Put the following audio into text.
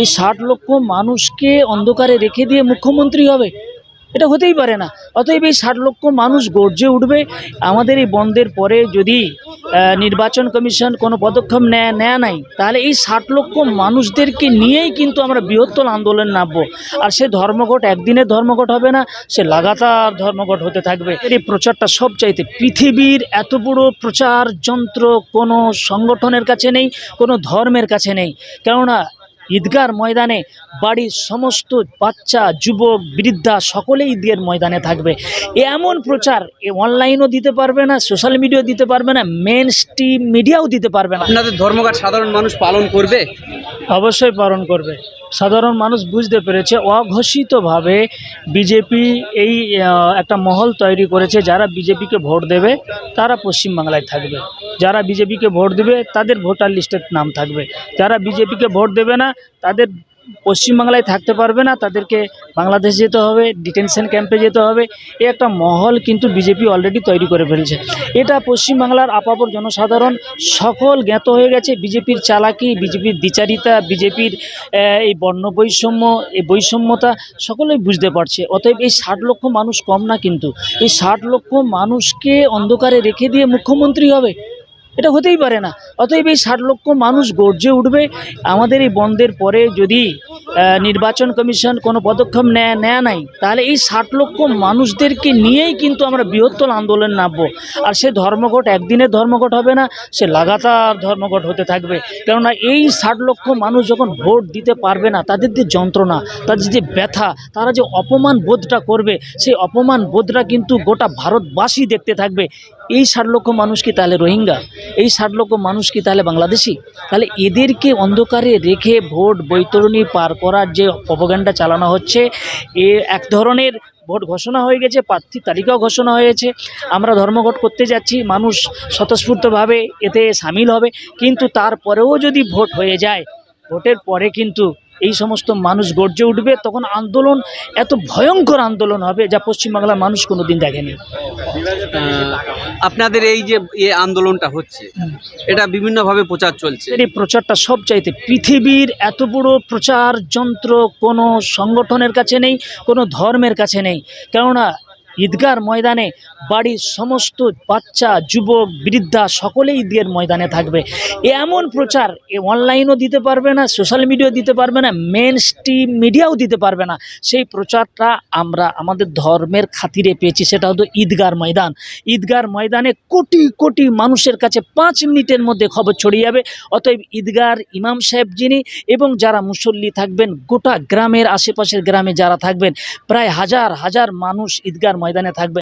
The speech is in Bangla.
এই ৬০ লক্ষ মানুষকে অন্ধকারে রেখে দিয়ে মুখ্যমন্ত্রী হবে, এটা হতেই পারে না। অতএব এই ৬০ লক্ষ মানুষ গর্জে উঠবে। আমাদের এই বন্ধের পরে যদি নির্বাচন কমিশন কোনো পদক্ষেপ নেয় নাই, তাহলে এই ৬০ লক্ষ মানুষদেরকে নিয়েই কিন্তু আমরা বৃহত্তর আন্দোলন নামবো। আর সে ধর্মঘট একদিনের ধর্মঘট হবে না, সে লাগাতার ধর্মঘট হতে থাকবে। এই প্রচারটা সবচাইতে পৃথিবীর এত বড় প্রচার যন্ত্র কোনো সংগঠনের কাছে নেই, কোনো ধর্মের কাছে নেই। কেননা ঈদগার ময়দানে বাড়ির সমস্ত বাচ্চা, যুবক, বৃদ্ধা সকলেই ঈদের ময়দানে থাকবে। এমন প্রচার অনলাইনও দিতে পারবে না, সোশ্যাল মিডিয়াও দিতে পারবে না, মেন স্ট্রিম মিডিয়াও দিতে পারবে না। আপনাদের ধর্মঘট সাধারণ মানুষ পালন করবে? অবশ্যই পালন করবে। সাধারণ মানুষ বুঝতে পেরেছে অঘোষিতভাবে বিজেপি এই একটা মহল তৈরি করেছে। যারা বিজেপিকে ভোট দেবে তারা পশ্চিমবাংলায় থাকবে, যারা বিজেপিকে ভোট দেবে তাদের ভোটার লিস্টের নাম থাকবে, যারা বিজেপিকে ভোট দেবে না তাদের পশ্চিমবাংলায় থাকতে পারবে না, তাদেরকে বাংলাদেশ যেতে হবে, ডিটেনশন ক্যাম্পে যেতে হবে। এই একটা মহল কিন্তু বিজেপি অলরেডি তৈরি করে ফেলছে। এটা পশ্চিমবাংলার আপামর জনসাধারণ সকল জ্ঞাত হয়ে গেছে। বিজেপির চালাকি, বিজেপির দ্বিচারিতা, বিজেপির এই বর্ণ বৈষম্য, এই বৈষম্যতা সকলেই বুঝতে পারছে। অতএব এই ৬০ লক্ষ মানুষ কম না, কিন্তু এই ৬০ লক্ষ মানুষকে অন্ধকারে রেখে দিয়ে মুখ্যমন্ত্রী হবে, এটা হতেই পারে না। অতএব এই ৬০ লক্ষ মানুষ গর্জে উঠবে। আমাদের এই বন্ধের পরে যদি নির্বাচন কমিশন কোনো পদক্ষেপ নেয় নাই, তাহলে এই ৬০ লক্ষ মানুষদেরকে নিয়েই কিন্তু আমরা বৃহত্তর আন্দোলন নামবো। আর সে ধর্মঘট একদিনের ধর্মঘট হবে না, সে লাগাতার ধর্মঘট হতে থাকবে। কেননা এই ৬০ লক্ষ মানুষ যখন ভোট দিতে পারবে না, তাদের যে যন্ত্রণা, তাদের যে ব্যথা, তারা যে অপমান বোধটা করবে, সেই অপমান বোধটা কিন্তু গোটা ভারতবাসী দেখতে থাকবে। এই ৬০ লক্ষ মানুষ কি তাহলে রোহিঙ্গা? এই ৬০ লক্ষ মানুষ কি তাহলে বাংলাদেশি? তাহলে এদেরকে অন্ধকারে রেখে ভোট বৈতরণী পার করার যে প্রপাগান্ডা চালানো হচ্ছে, এ এক ধরনের ভোট ঘোষণা হয়ে গেছে, প্রার্থী তালিকাও ঘোষণা হয়েছে। আমরা ধর্মঘট করতে যাচ্ছি, মানুষ স্বতঃস্ফূর্তভাবে এতে সামিল হবে। কিন্তু তারপরেও যদি ভোট হয়ে যায়, ভোটের পরে কিন্তু এই সমস্ত মানুষ গর্জে উঠবে। তখন আন্দোলন এত ভয়ঙ্কর আন্দোলন হবে যা পশ্চিমবাংলার মানুষ কোনোদিন দেখেনি। আপনাদের এই যে আন্দোলনটা হচ্ছে, এটা বিভিন্নভাবে প্রচার চলছে। এই প্রচারটা সবচাইতে পৃথিবীর এত বড় প্রচার যন্ত্র কোনো সংগঠনের কাছে নেই, কোনো ধর্মের কাছে নেই। কেননা ঈদগার ময়দানে বাড়ির সমস্ত বাচ্চা, যুবক, বৃদ্ধা সকলেই ঈদের ময়দানে থাকবে। এমন প্রচার অনলাইনও দিতে পারবে না, সোশ্যাল মিডিয়াও দিতে পারবে না, মেন স্ট্রিম মিডিয়াও দিতে পারবে না। সেই প্রচারটা আমরা আমাদের ধর্মের খাতিরে পেয়েছি, সেটা হলো ঈদগার ময়দান। ঈদগার ময়দানে কোটি কোটি মানুষের কাছে 5 মিনিটের মধ্যে খবর ছড়িয়ে যাবে। অতএব ঈদগার ইমাম সাহেব যিনি এবং যারা মুসল্লি থাকবেন, গোটা গ্রামের আশেপাশের গ্রামে যারা থাকবেন, প্রায় হাজার হাজার মানুষ ঈদগার ময়দানে থাকবেন।